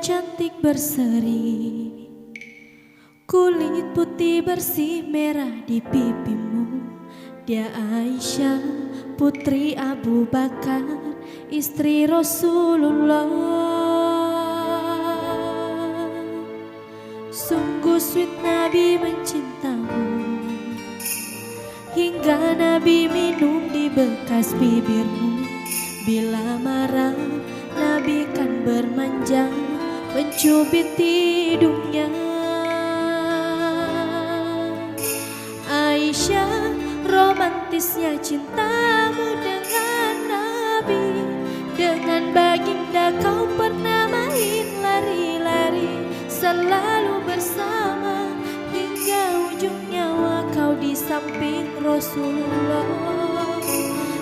cantik berseri, kulit putih bersih merah di pipimu. Dia Aisyah putri Abu Bakar, istri Rasulullah. Sungguh sweet Nabi mencintamu, hingga Nabi minum di bekas bibirmu. Bila marah Nabi kan bermanja, mencubit hidungnya. Aisyah, romantisnya cintamu dengan Nabi. Dengan baginda kau pernah main lari-lari, selalu bersama hingga ujung nyawa kau di samping Rasulullah.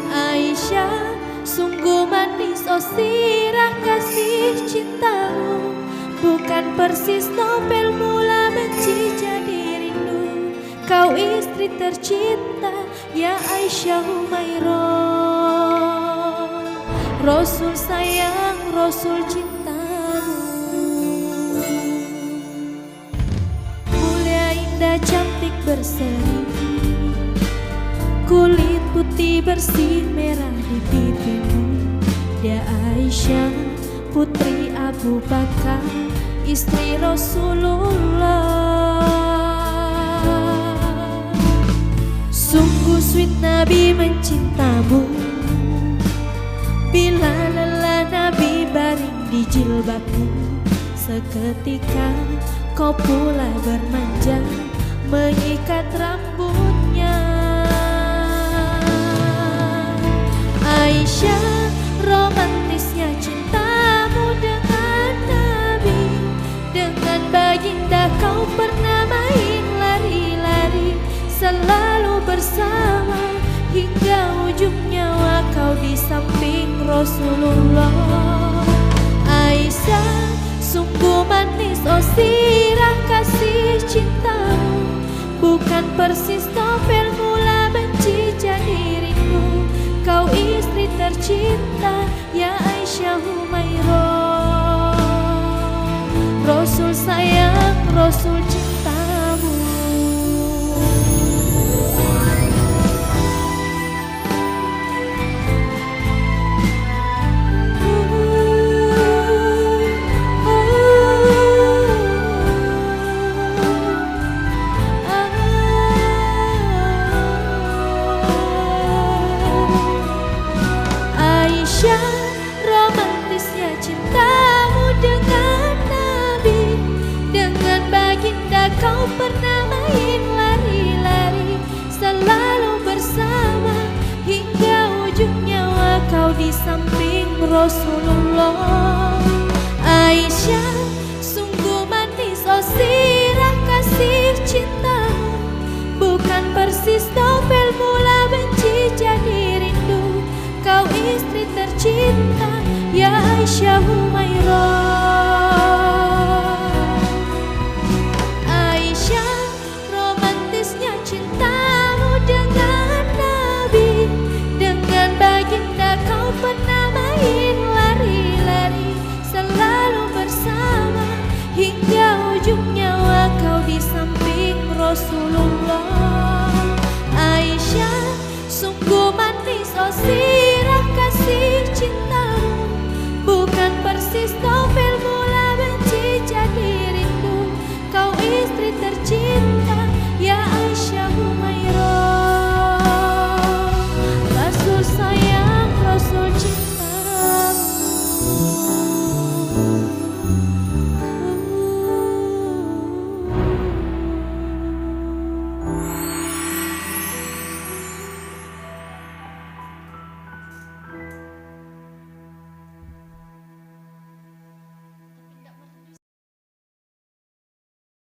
Aisyah, sungguh manis oh sirah kasih cintamu, bukan persis novel mula benci jadi rindu. Kau istri tercinta ya Aisyah Humairah, Rasul sayang, Rasul cintamu. Mulia indah cantik berseri, kulit putih bersih merah di pipimu. Dia Aisyah putri Abu Bakar, istri Rasulullah. Sungguh sweet Nabi mencintamu, bila lelah Nabi baring di jilbabmu. Seketika kau pula bermanja, mengikat rambutnya. Aisyah, romantisnya cintamu dengan Nabi. Dengan baginda kau pernah main lari-lari, selalu bersama hingga ujung nyawa kau di samping Rasulullah. Aisyah, sungguh manis oh sirah kasih cintamu, bukan persis novel mula benci jadi rindu. Kau istri tercinta ya Aisyah Humairah, Rasul sayang, Rasul cintamu. Romantisnya cintamu dengan Nabi. Dengan baginda kau pernah main lari-lari, selalu bersama hingga ujung nyawa kau di samping Rasulullah. Aisyah, sungguh manis oh sirah kasih cintamu, bukan persis novel mula benci jadi rindu. Kau istri tercinta ya Aisyah Humairah. Aisyah, romantisnya cintamu dengan Nabi. Dengan baginda kau pernah main lari-lari, selalu bersama hingga ujung nyawa kau di samping Rasulullah. Aisyah, sungguh manis oh sirah kasih cintamu, bukan persis novel mula benci jadi rindu. Kau istri tercinta ya Aisyah Humairah, Rasul sayang, Rasul cintamu.